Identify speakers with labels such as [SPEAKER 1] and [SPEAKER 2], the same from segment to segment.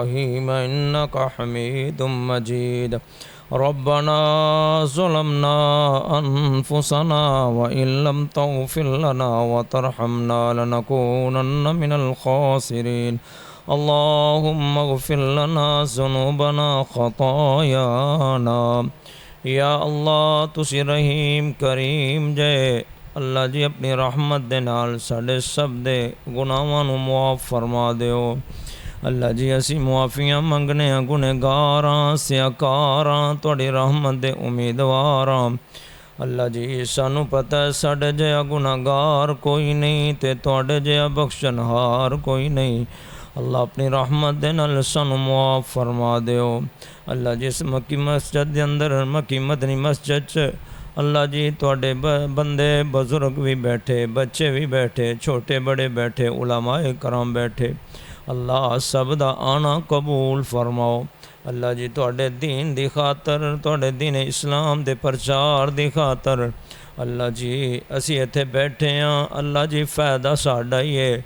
[SPEAKER 1] إبراهيم إنك حميد مجيد. ربنا ظلمنا أنفسنا وإن لم تغفر لنا وترحمنا لنكونن من الخاسرين. اللهم اغفر لنا ذنوبنا خطايانا. یا اللہ تسی رحیم کریم جے اللہ جی اپنی رحمت دے نال ساڈے سب دے گناہاں نوں معاف فرما دیو. اللہ جی اسی معافیاں منگنے ہاں، گنہگاراں سیاکاراں تہاڈی رحمت دے امیدواراں. اللہ جی سانوں پتہ ہے ساڈے جہا گنہگار کوئی نہیں تے تہاڈے جہا بخشنہار کوئی نہیں. اللہ اپنی رحمت دے نال سانوں معاف فرما دیو. اللہ جس مکی مسجد دے اندر مکی مدنی مسجد چ اللہ جی تواڈے بندے بزرگ بھی بیٹھے، بچے بھی بیٹھے، چھوٹے بڑے بیٹھے، علماء کرام بیٹھے. اللہ سب دا آنا قبول فرماؤ. اللہ جی تواڈے دین دی خاطر، تواڈے دین اسلام دے پرچار دی خاطر اللہ جی اسی ایتھے بیٹھے ہاں. اللہ جی فائدہ ساڈا ہی ہے.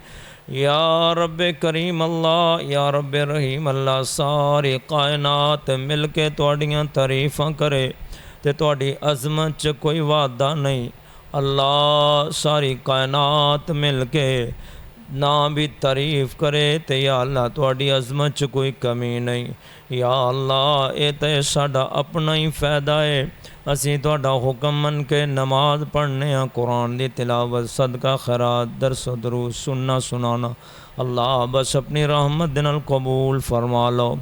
[SPEAKER 1] یا رب کریم اللہ، یا رب رحیم اللہ، ساری کائنات مل کے تواڈیاں تعریفاں کرے تے تواڈی عظمت چ کوئی وعدہ نہیں. اللہ ساری کائنات مل کے نا بھی تعریف کرے تے یا اللہ تواڈی عظمت چ کوئی کمی نہیں. یا اللہ اے تے ساڈا اپنا ہی فائدہ ہے. اسی تہاڈا حکم من کے نماز پڑھنے ہاں، قرآن دی تلاوت، صدقہ خیرات، درس و دروس سننا سنانا. اللہ بس اپنی رحمت دے نال قبول فرما لو.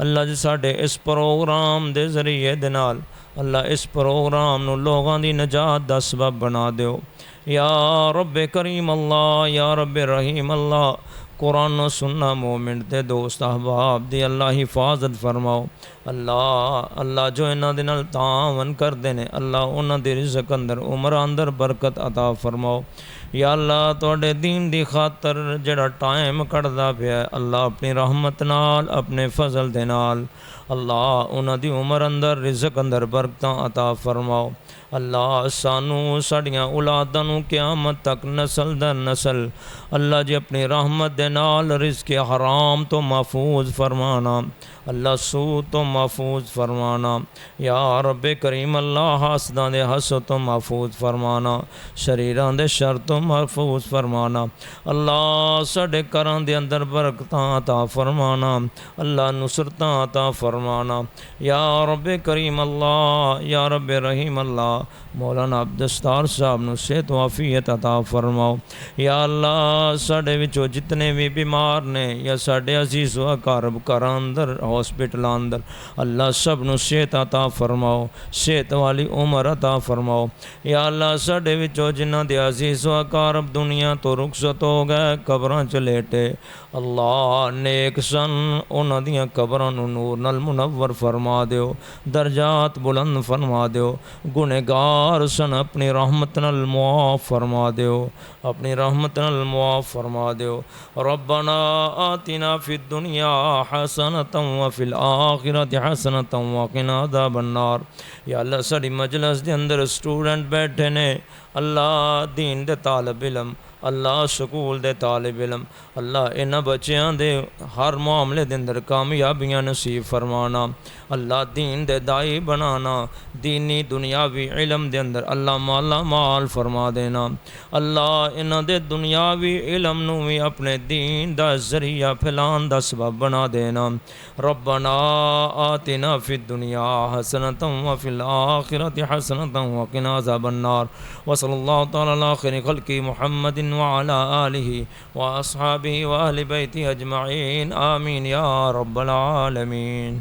[SPEAKER 1] اللہ جی ساڈے اس پروگرام دے ذریعے دے نال اللہ اس پروگرام نو لوگاں دی نجات دا سبب بنا دیو. یا رب کریم اللہ، یا رب رحیم اللہ، قرآن و سننا مومن دے دوست احباب دی اللہ حفاظت فرماؤ. اللہ جو انہاں دے نال تعاون کردے نے اللہ انہاں دی رزق اندر عمر اندر برکت عطا فرماؤ. یا اللہ تواڈے دین دی خاطر جڑا ٹائم کڈدا پیا ہے اللہ اپنی رحمت نال اپنے فضل دے نال اللہ انہاں دی عمر اندر رزق اندر برکتاں عطا فرماؤ. اللہ سانوں ساڈیاں اولاداں نوں قیامت تک نسل در نسل اللہ جی اپنی رحمت دے نال رزق حرام تو محفوظ فرمانا، اللہ سود تو محفوظ فرمانا. یا رب کریم اللہ حاسداں دے حسد تو محفوظ فرمانا، شریراں دے شر تو محفوظ فرمانا. اللہ ساڈے گھراں دے اندر برکتاں عطا فرمانا، اللہ نصرتاں عطا فرمانا. یا رب کریم اللہ، یا رب رحیم اللہ، مولانا عبدالستار صاحب نو صحت و عافیت عطا فرماؤ. یا اللہ ساڈے وچوں جتنے بھی بیمار نے یا ساڈے عزیز و اقارب گھراں اندر ہاسپٹل اندر اللہ سب نو صحت عطا فرماؤ، صحت والی عمر عطا فرماؤ. یا اللہ ساڈے وچوں جنہاں دے عزیز و اقارب دنیا تو رخصت ہو گئے قبراں چ لیٹے اللہ نیک سن انہاں دیاں قبراں نو نور نال منور فرما دیو، درجات بلند فرما دیو. گنہگار سن اپنی رحمت نال معاف فرما دیو، اپنی رحمت نال معاف فرما دیو. ربنا آتنا فی الدنیا حسنۃ وفی الآخرۃ حسنۃ وقنا عذاب النار. یا اللہ ساڈی مجلس دے اندر اسٹوڈنٹ بیٹھے نے اللہ دین دے طالب علم، اللہ سکول دے طالب علم، اللہ انہاں بچیاں دے ہر معاملے دے اندر کامیابیاں نصیب فرمانا، اللہ دین دے دائی بنانا، دینی دنیاوی علم دے اندر اللہ مالا مال فرما دینا. اللہ انہاں دے دنیاوی علم نو بھی اپنے دین دا ذریعہ پھیلان دا سبب بنا دینا. ربنا آتنا فی الدنیا حسنۃ وفی الآخرۃ حسنۃ وقنا عذاب النار. وصلی اللہ تعالی علی خیر خلق محمد وعلی آلہ واصحابہ واہل بیتہ اجمعین، آمین یا رب العالمین.